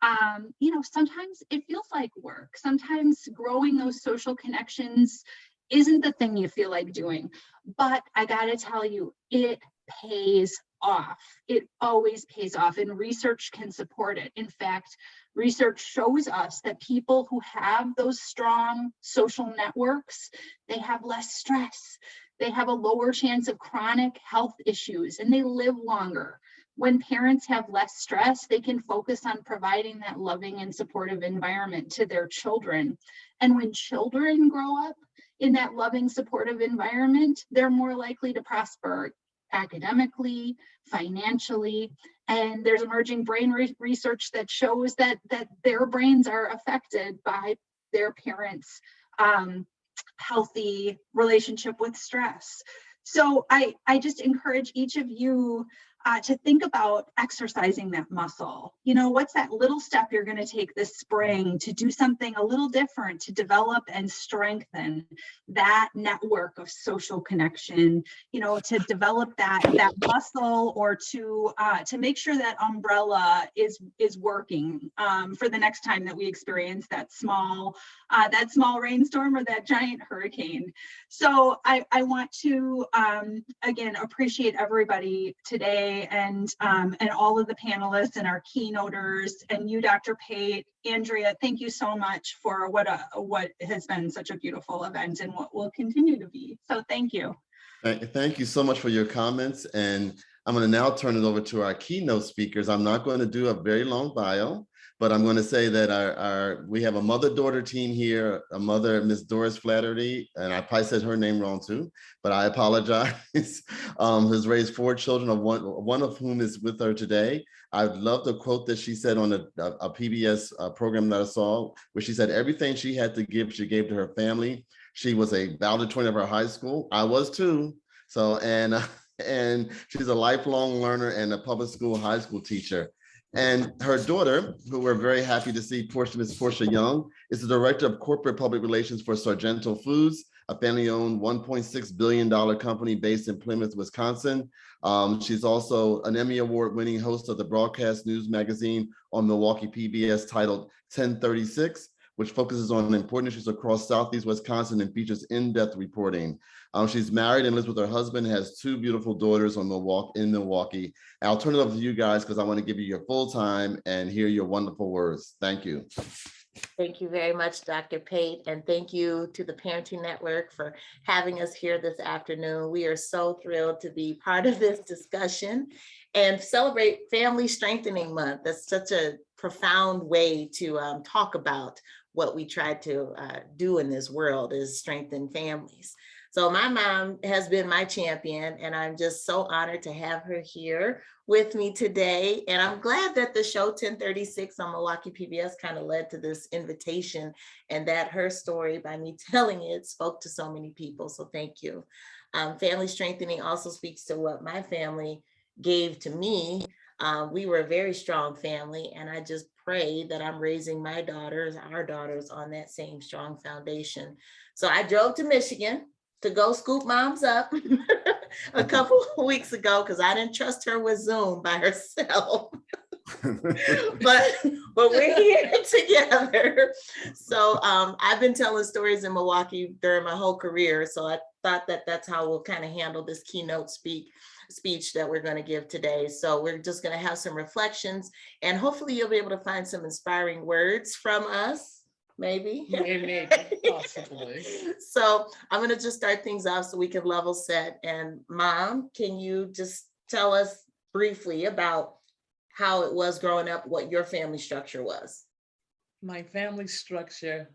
sometimes it feels like work. Sometimes growing those social connections isn't the thing you feel like doing, but I gotta tell you, it pays off. It always pays off, and research can support it. In fact, research shows us that people who have those strong social networks, they have less stress, they have a lower chance of chronic health issues, and they live longer. When parents have less stress, they can focus on providing that loving and supportive environment to their children. And when children grow up in that loving, supportive environment, they're more likely to prosper academically, financially, and there's emerging brain research that shows that their brains are affected by their parents' healthy relationship with stress. So I just encourage each of you to think about exercising that muscle. What's that little step you're going to take this spring to do something a little different, to develop and strengthen that network of social connection, to develop that muscle, or to make sure that umbrella is working for the next time that we experience that small rainstorm or that giant hurricane. So I want to again appreciate everybody today, and all of the panelists and our keynoters, and you, Dr. Pate, Andrea. Thank you so much for what has been such a beautiful event and what will continue to be. So thank you. Thank you so much for your comments. And I'm going to now turn it over to our keynote speakers. I'm not going to do a very long bio, but I'm going to say that we have a mother-daughter team here, a mother, Miss Doris Flaherty, and I probably said her name wrong too, but I apologize, has raised 4 children, one of whom is with her today. I love the quote that she said on a PBS program that I saw, where she said everything she had to give, she gave to her family. She was a valedictorian of her high school. I was too. So, and she's a lifelong learner and a public school, high school teacher. And her daughter, who we're very happy to see, Miss Portia Young, is the Director of Corporate Public Relations for Sargento Foods, a family-owned $1.6 billion company based in Plymouth, Wisconsin. She's also an Emmy Award-winning host of the broadcast news magazine on Milwaukee PBS titled 1036, which focuses on important issues across Southeast Wisconsin and features in-depth reporting. She's married and lives with her husband, has 2 beautiful daughters in Milwaukee. I'll turn it over to you guys because I want to give you your full time and hear your wonderful words. Thank you. Thank you very much, Dr. Pate, and thank you to the Parenting Network for having us here this afternoon. We are so thrilled to be part of this discussion and celebrate Family Strengthening Month. That's such a profound way to talk about what we try to do in this world, is strengthen families. So my mom has been my champion, and I'm just so honored to have her here with me today. And I'm glad that the show 1036 on Milwaukee PBS kind of led to this invitation, and that her story, by me telling it, spoke to so many people. So thank you. Family strengthening also speaks to what my family gave to me. We were a very strong family, and I just pray that I'm raising my daughters, our daughters, on that same strong foundation. So I drove to Michigan to go scoop moms up a couple of weeks ago because I didn't trust her with Zoom by herself. but we're here together. So I've been telling stories in Milwaukee during my whole career. So I thought that that's how we'll kind of handle this keynote speech that we're going to give today. So we're just going to have some reflections, and hopefully you'll be able to find some inspiring words from us. Maybe. Maybe, possibly. So I'm going to just start things off so we can level set. And Mom, can you just tell us briefly about how it was growing up, what your family structure was? My family structure,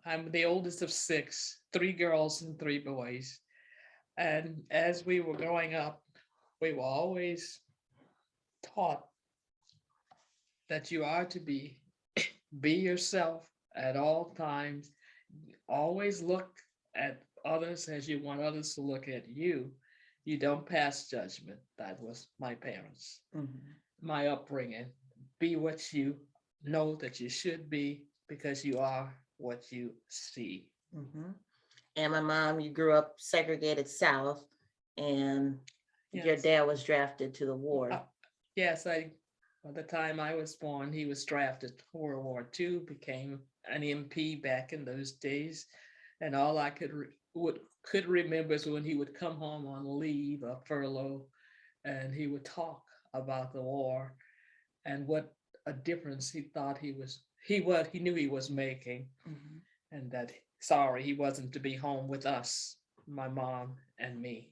I'm the oldest of 6, 3 girls and 3 boys. And as we were growing up, we were always taught that you are to be yourself at all times. Always look at others as you want others to look at you. You don't pass judgment. That was my parents. My upbringing. Be what you know that you should be, because you are what you see. And my mom, you grew up segregated South, and your dad was drafted to the war. Yes, by the time I was born, he was drafted to World War II, became an MP back in those days. And all I could remember is when he would come home on leave or furlough, and he would talk about the war and what a difference he thought he knew he was making. And that, sorry, he wasn't to be home with us, my mom and me.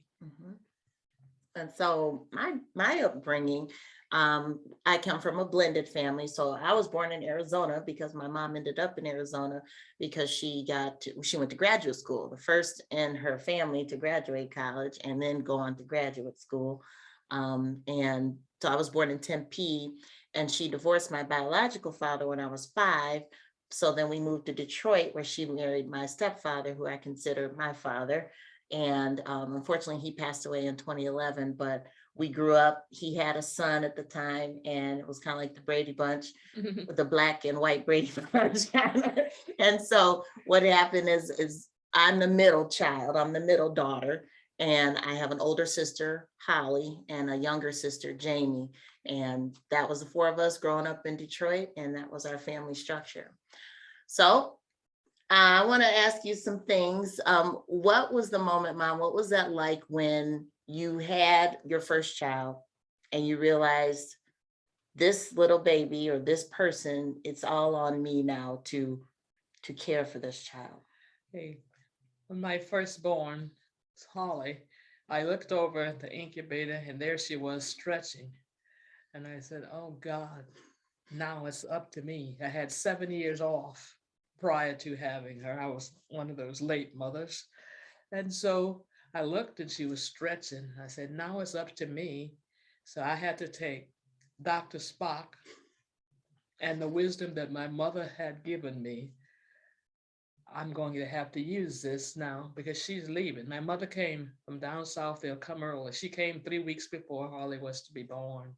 And so my upbringing, I come from a blended family. So I was born in Arizona because my mom ended up in Arizona because she went to graduate school, the first in her family to graduate college and then go on to graduate school. And so I was born in Tempe, and she divorced my biological father when I was 5. So then we moved to Detroit, where she married my stepfather, who I consider my father. And unfortunately, he passed away in 2011, but we grew up, he had a son at the time, and it was kind of like the Brady Bunch, with the black and white Brady Bunch. And so what happened is I'm the middle child, I'm the middle daughter, and I have an older sister, Holly, and a younger sister, Jamie. And that was the 4 of us growing up in Detroit, and that was our family structure. So I want to ask you some things. What was the moment, Mom? What was that like when you had your first child and you realized this little baby or this person, it's all on me now to care for this child? Hey, when my firstborn, Holly, I looked over at the incubator, and there she was stretching. And I said, oh God, now it's up to me. I had 7 years off prior to having her. I was one of those late mothers. And so I looked, and she was stretching. I said, now it's up to me. So I had to take Dr. Spock and the wisdom that my mother had given me. I'm going to have to use this now because she's leaving. My mother came from down south. They'll come early. She came 3 weeks before Holly was to be born.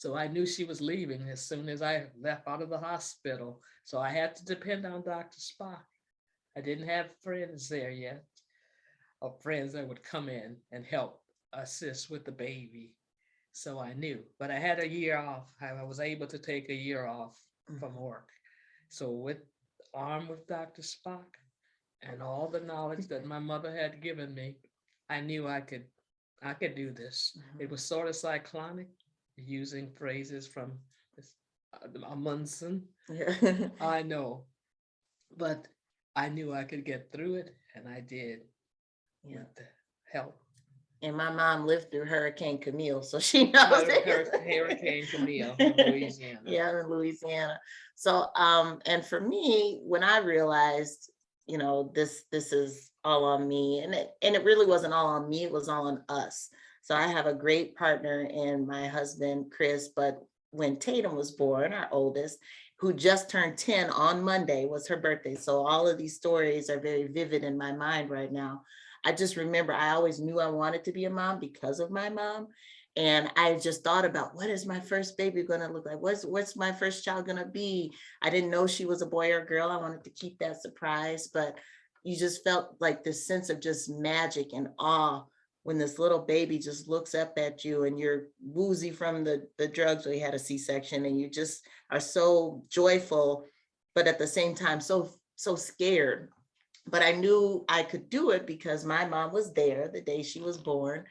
So I knew she was leaving as soon as I left out of the hospital. So I had to depend on Dr. Spock. I didn't have friends there yet, or friends that would come in and help assist with the baby. So I knew, but I had a year off. I was able to take a year off from work. So armed with Dr. Spock and all the knowledge that my mother had given me, I knew I could do this. It was sort of cyclonic, using phrases from Amundsen. Yeah. I know, but I knew I could get through it, and I did with the help. And my mom lived through Hurricane Camille, so she knows it. Hurricane Camille in Louisiana. Yeah, in Louisiana. So, and for me, when I realized, you know, this is all on me, and it really wasn't all on me, it was all on us. So I have a great partner in my husband, Chris, but when Tatum was born, our oldest, who just turned 10 on Monday, was her birthday. So all of these stories are very vivid in my mind right now. I just remember I always knew I wanted to be a mom because of my mom. And I just thought about, what is my first baby going to look like? What's my first child going to be? I didn't know she was a boy or girl. I wanted to keep that surprise, but you just felt like this sense of just magic and awe when this little baby just looks up at you and you're woozy from the drugs. We had a C-section, and you just are so joyful, but at the same time, so scared. But I knew I could do it because my mom was there the day she was born.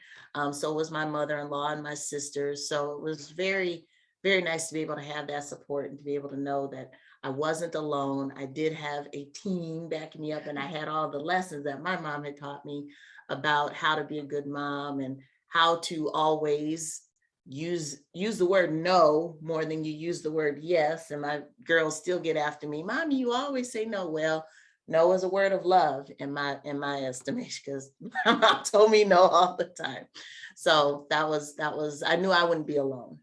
So was my mother-in-law and my sisters. So it was very, very nice to be able to have that support and to be able to know that I wasn't alone. I did have a team backing me up, and I had all the lessons that my mom had taught me about how to be a good mom and how to always use the word no more than you use the word yes. And my girls still get after me, Mommy, you always say no. Well, no is a word of love in my estimation, because my mom told me no all the time. So that was, I knew I wouldn't be alone.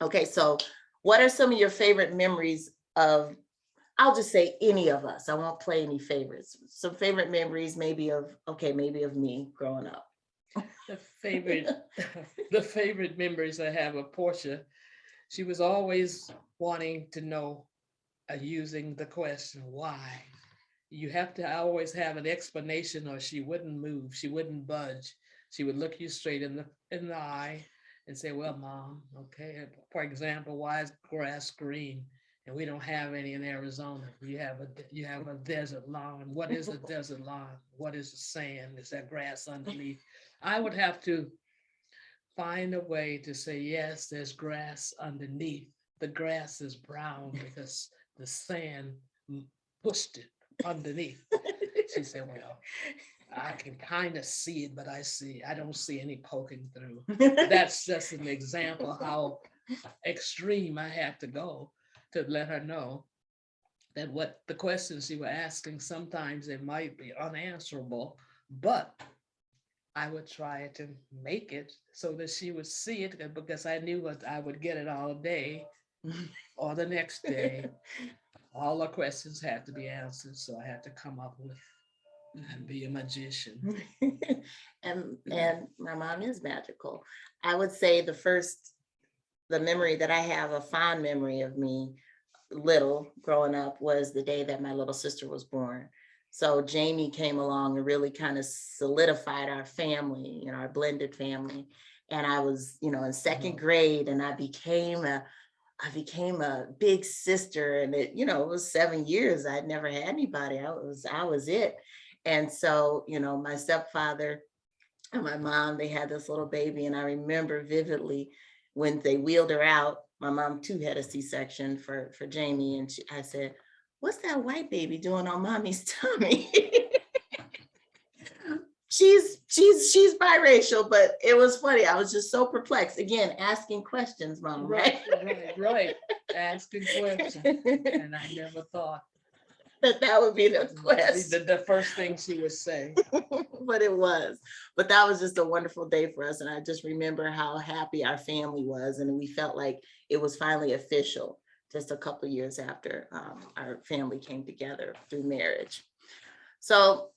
Okay, so what are some of your favorite memories of, I'll just say any of us, I won't play any favorites. Some favorite memories maybe of me growing up. The favorite memories I have of Portia, she was always wanting to know, using the question, why? You have to always have an explanation, or she wouldn't move, she wouldn't budge. She would look you straight in the eye and say, well, Mom, okay, for example, why is grass green? And we don't have any in Arizona. You have a desert lawn. What is a desert lawn? What is the sand? Is that grass underneath? I would have to find a way to say, yes, there's grass underneath. The grass is brown because the sand pushed it underneath. She said, well, I can kind of see it, but I don't see any poking through. That's just an example how extreme I had to go to let her know that what the questions you were asking, sometimes it might be unanswerable, but I would try to make it so that she would see it, because I knew that I would get it all day or the next day. All the questions had to be answered, so I had to come up with and be a magician. and my mom is magical. I would say the memory that I have, a fond memory of me little growing up, was the day that my little sister was born. So Jamie came along and really kind of solidified our family, our blended family. And I was, in second grade, and I became a big sister, and it was 7 years. I'd never had anybody. I was it. And so, my stepfather and my mom, they had this little baby, and I remember vividly when they wheeled her out. My mom too had a C-section for Jamie, and I said, "What's that white baby doing on mommy's tummy?" She's biracial, but it was funny. I was just so perplexed. Again, asking questions, Mom. Right. Asking questions. And I never thought that would be the question. The first thing she would say. But it was. But that was just a wonderful day for us. And I just remember how happy our family was. And we felt like it was finally official just a couple of years after our family came together through marriage. So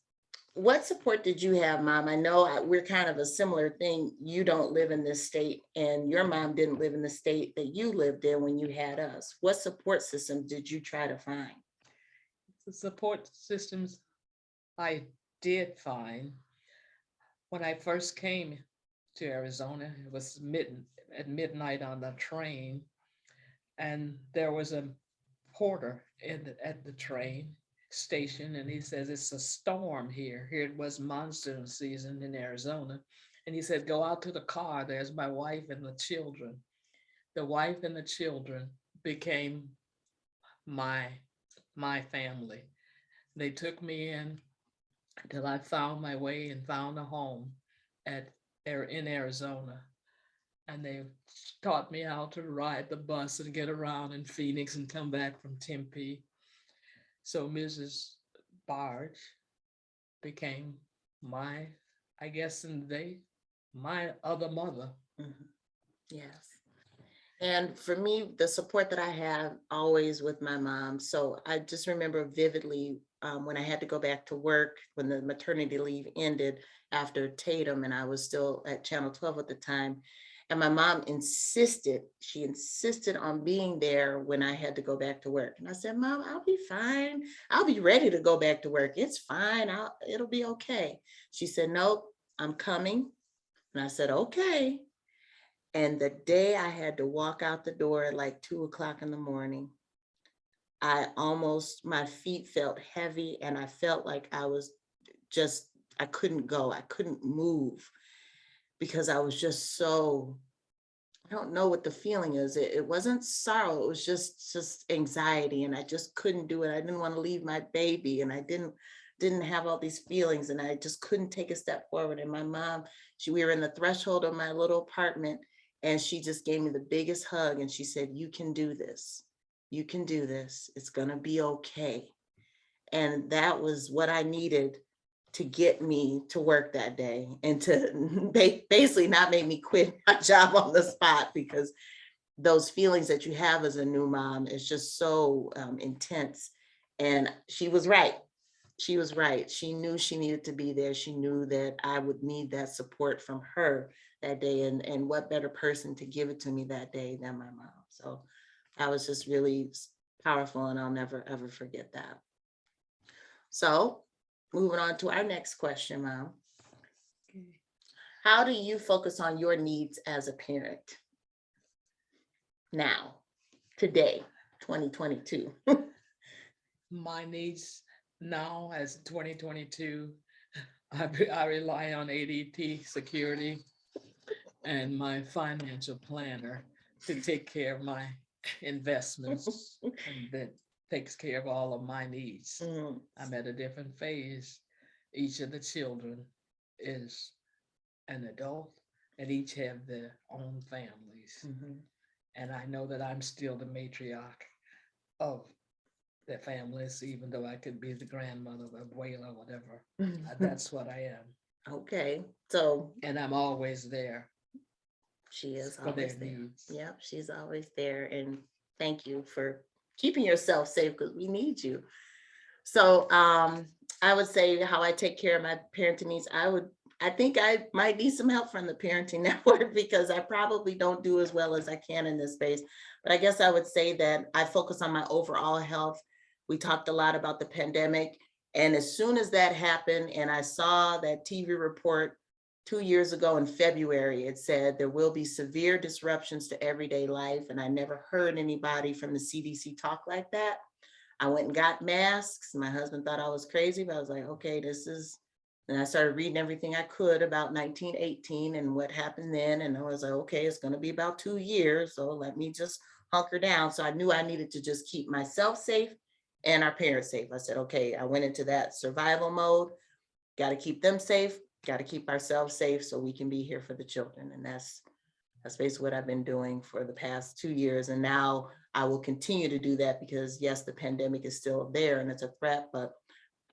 what support did you have, Mom? I know we're kind of a similar thing. You don't live in this state and your mom didn't live in the state that you lived in when you had us. What support system did you try to find? The support systems I did find when I first came to Arizona. It was at midnight on the train, and there was a porter at the train station, and he says, it's a storm here. Here it was monsoon season in Arizona. And he said, go out to the car. There's my wife and the children. The wife and the children became my family. They took me in until I found my way and found a home in Arizona. And they taught me how to ride the bus and get around in Phoenix and come back from Tempe. So Mrs. Barge became my other mother. Mhm. Yes. And for me, the support that I have always with my mom. So I just remember vividly when I had to go back to work, when the maternity leave ended after Tatum, and I was still at Channel 12 at the time. And my mom she insisted on being there when I had to go back to work. And I said, Mom, I'll be fine. I'll be ready to go back to work. It's fine. It'll be okay. She said, nope, I'm coming. And I said, okay. And the day I had to walk out the door at like 2:00 in the morning, my feet felt heavy and I felt like I couldn't go. I couldn't move because I was just so, I don't know what the feeling is. It wasn't sorrow. It was just anxiety, and I just couldn't do it. I didn't want to leave my baby, and I didn't have all these feelings, and I just couldn't take a step forward. And my mom, we were in the threshold of my little apartment, and she just gave me the biggest hug, and she said, you can do this. You can do this. It's gonna be okay. And that was what I needed to get me to work that day, and to basically not make me quit my job on the spot, because those feelings that you have as a new mom is just so intense. And she was right. She was right. She knew she needed to be there. She knew that I would need that support from her that day. And what better person to give it to me that day than my mom. So that was just really powerful, and I'll never, ever forget that. So moving on to our next question, Mom. How do you focus on your needs as a parent now, today, 2022? My needs now as 2022, I rely on ADT Security and my financial planner to take care of my investments, and that takes care of all of my needs. Mhm. I'm at a different phase. Each of the children is an adult, and each have their own families. Mhm. And I know that I'm still the matriarch of their families, even though I could be the grandmother, the abuela, whatever. That's what I am. Okay, so And I'm always there she is for their always there. needs. Yep, she's always there. And thank you for keeping yourself safe, because we need you. So I would say how I take care of my parenting needs. I think I might need some help from the Parenting Network, because I probably don't do as well as I can in this space. But I guess I would say that I focus on my overall health. We talked a lot about the pandemic. And as soon as that happened, and I saw that TV report 2 years ago in February, it said there will be severe disruptions to everyday life. And I never heard anybody from the CDC talk like that. I went and got masks. My husband thought I was crazy, but I was like, okay, and I started reading everything I could about 1918 and what happened then. And I was like, okay, it's going to be about 2 years. So let me just hunker down. So I knew I needed to just keep myself safe and our parents safe. I said, okay, I went into that survival mode. Got to keep them safe, got to keep ourselves safe so we can be here for the children. And that's basically what I've been doing for the past 2 years. And now I will continue to do that, because yes, the pandemic is still there and it's a threat, but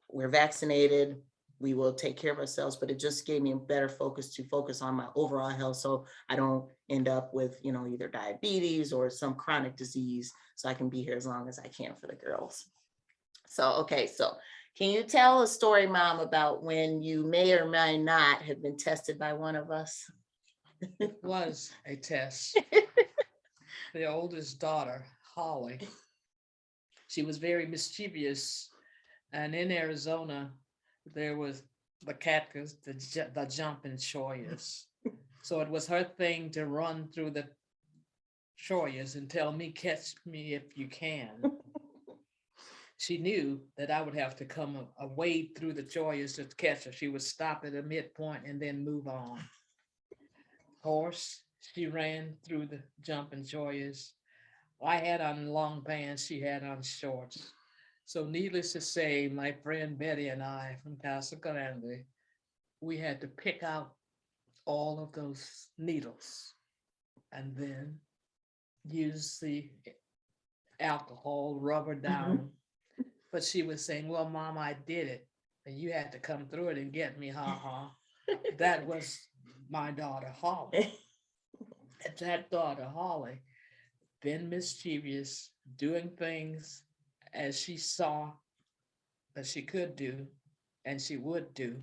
we're vaccinated. We will take care of ourselves, but it just gave me a better focus to focus on my overall health, so I don't end up with, either diabetes or some chronic disease, so I can be here as long as I can for the girls. So, okay, so can you tell a story, Mom, about when you may or may not have been tested by one of us? It was a test. The oldest daughter, Holly, she was very mischievous. And in Arizona, there was the cactus, the jumping Shoyas. So it was her thing to run through the Shoyas and tell me, catch me if you can. She knew that I would have to come a wade through the Shoyas to catch her. She would stop at a midpoint and then move on. Horse, she ran through the jumping Shoyas. I had on long pants, she had on shorts. So needless to say, my friend Betty and I from Casa Grande, we had to pick out all of those needles and then use the alcohol, rub her down. But she was saying, well, Mom, I did it. And you had to come through it and get me, ha. That was my daughter, Holly. And that daughter, Holly, been mischievous, doing things as she saw that she could do and she would do,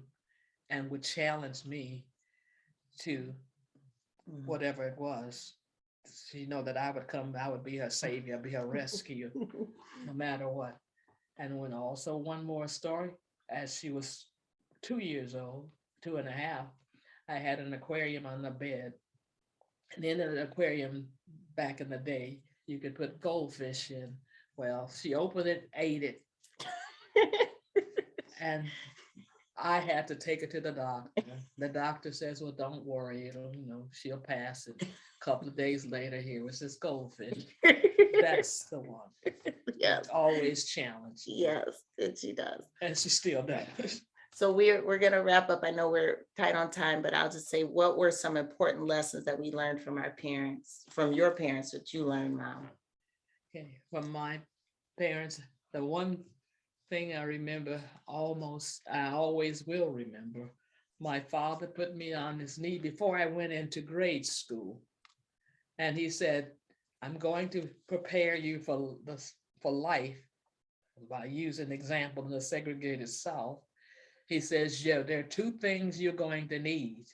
and would challenge me to whatever it was. She know that I would come, I would be her savior, be her rescue, no matter what. And when also one more story, as she was 2 years old, 2.5, I had an aquarium on the bed. And in an aquarium back in the day, you could put goldfish in. Well, she opened it, ate it. And I had to take her to the doctor. The doctor says, well, don't worry, she'll pass it. A couple of days later, here was this goldfish. That's the one. Yes. Always challenged. Yes, and she does. And she still does. So we're gonna wrap up. I know we're tight on time, but I'll just say, what were some important lessons that we learned from our parents, from your parents, that you learned, Mom? Okay, from my parents, the one thing I remember I always will remember, my father put me on his knee before I went into grade school. And he said, I'm going to prepare you for life by using an example in the segregated South. He says, yeah, there are two things you're going to need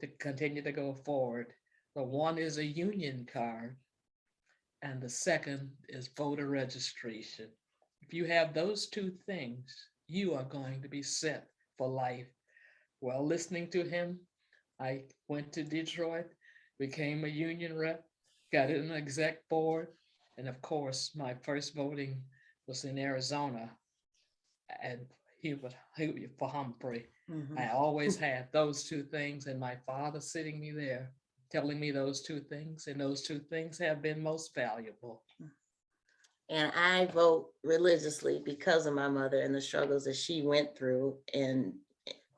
to continue to go forward. The one is a union card, and the second is voter registration. If you have those two things, you are going to be set for life. Well, listening to him, I went to Detroit, became a union rep, got in an exec board, and of course, my first voting was in Arizona, and he was for Humphrey. I always had those two things, and my father sitting me there, telling me those two things, and those two things have been most valuable. And I vote religiously because of my mother and the struggles that she went through and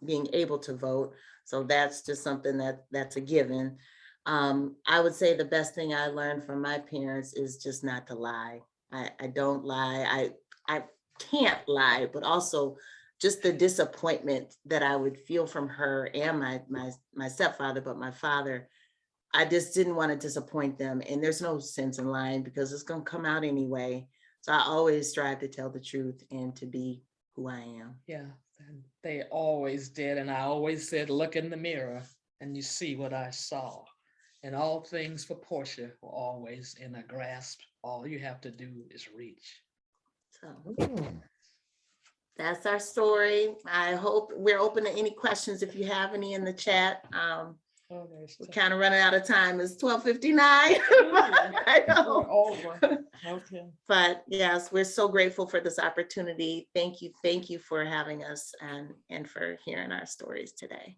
being able to vote. So that's just something that's a given. I would say the best thing I learned from my parents is just not to lie. I don't lie. I can't lie, but also just the disappointment that I would feel from her and my stepfather, but my father, I just didn't want to disappoint them. And there's no sense in lying because it's going to come out anyway. So I always strive to tell the truth and to be who I am. Yeah, and they always did. And I always said, look in the mirror and you see what I saw. And all things for Portia were always in a grasp. All you have to do is reach. So that's our story. I hope we're open to any questions if you have any in the chat. We're kind of running out of time. It's 12:59. I know. Over. Okay. But yes, we're so grateful for this opportunity. Thank you for having us and for hearing our stories today.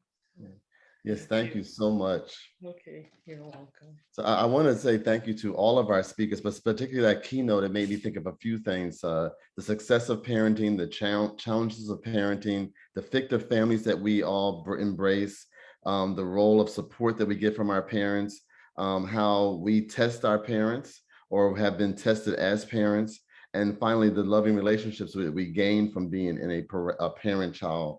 Yes, thank you so much. Okay, you're welcome. So I want to say thank you to all of our speakers, but particularly that keynote, it made me think of a few things. The success of parenting, the challenges of parenting, the fictive families that we all embrace, the role of support that we get from our parents, how we test our parents or have been tested as parents, and finally, the loving relationships that we gain from being in a parent-child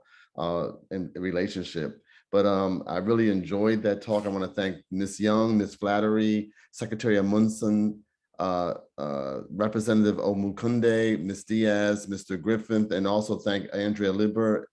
relationship. But I really enjoyed that talk. I want to thank Ms. Young, Ms. Flattery, Secretary Amundsen, Representative Omukunde, Ms. Diaz, Mr. Griffin, and also thank Andrea Lieber,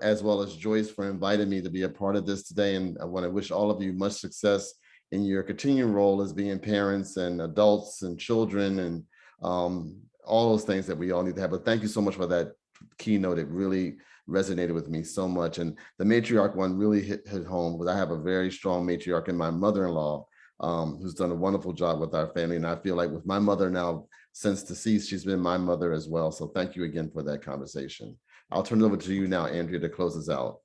as well as Joyce for inviting me to be a part of this today. And I want to wish all of you much success in your continuing role as being parents and adults and children and all those things that we all need to have. But thank you so much for that keynote. It really resonated with me so much. And the matriarch one really hit home, because I have a very strong matriarch in my mother-in-law, who's done a wonderful job with our family. And I feel like with my mother now since deceased, she's been my mother as well. So thank you again for that conversation. I'll turn it over to you now, Andrea, to close us out.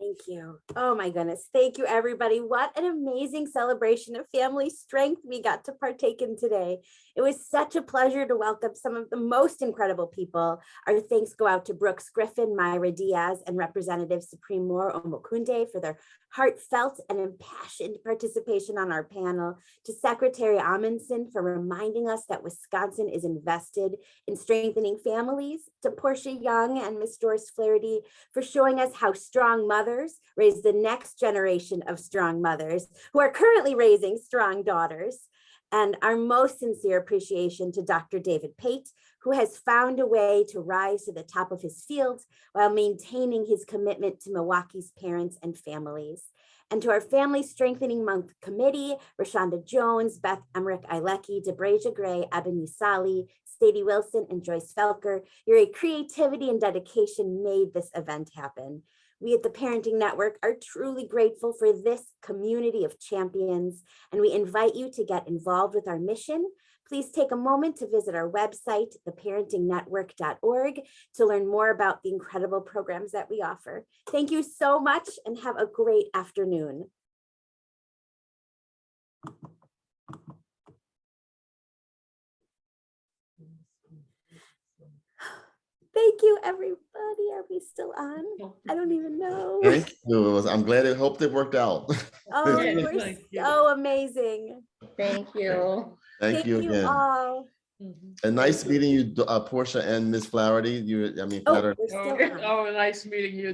Thank you. Oh my goodness. Thank you, everybody. What an amazing celebration of family strength we got to partake in today. It was such a pleasure to welcome some of the most incredible people. Our thanks go out to Brooks Griffin, Myra Diaz, and Representative Supreme Moore Omokunde for their heartfelt and impassioned participation on our panel, to Secretary Amundsen for reminding us that Wisconsin is invested in strengthening families, to Portia Young and Ms. Doris Flaherty for showing us how strong mothers raise the next generation of strong mothers who are currently raising strong daughters. And our most sincere appreciation to Dr. David Pate, who has found a way to rise to the top of his field while maintaining his commitment to Milwaukee's parents and families. And to our Family Strengthening Month Committee, Rashonda Jones, Beth Emmerich Eilecki, DeBrasia Gray, Ebony Sali, Sadie Wilson, and Joyce Felker, your creativity and dedication made this event happen. We at the Parenting Network are truly grateful for this community of champions, and we invite you to get involved with our mission. Please take a moment to visit our website, theparentingnetwork.org, to learn more about the incredible programs that we offer. Thank you so much and have a great afternoon. Thank you, everybody. Are we still on? I don't even know. Thank you. I'm glad it hoped it worked out. Oh, Yes, you were thank you. so amazing. Thank you. Thank you again. all. And nice meeting you, Portia and Ms. Flaherty. Oh, Flaherty. we're still on. Oh, nice meeting you.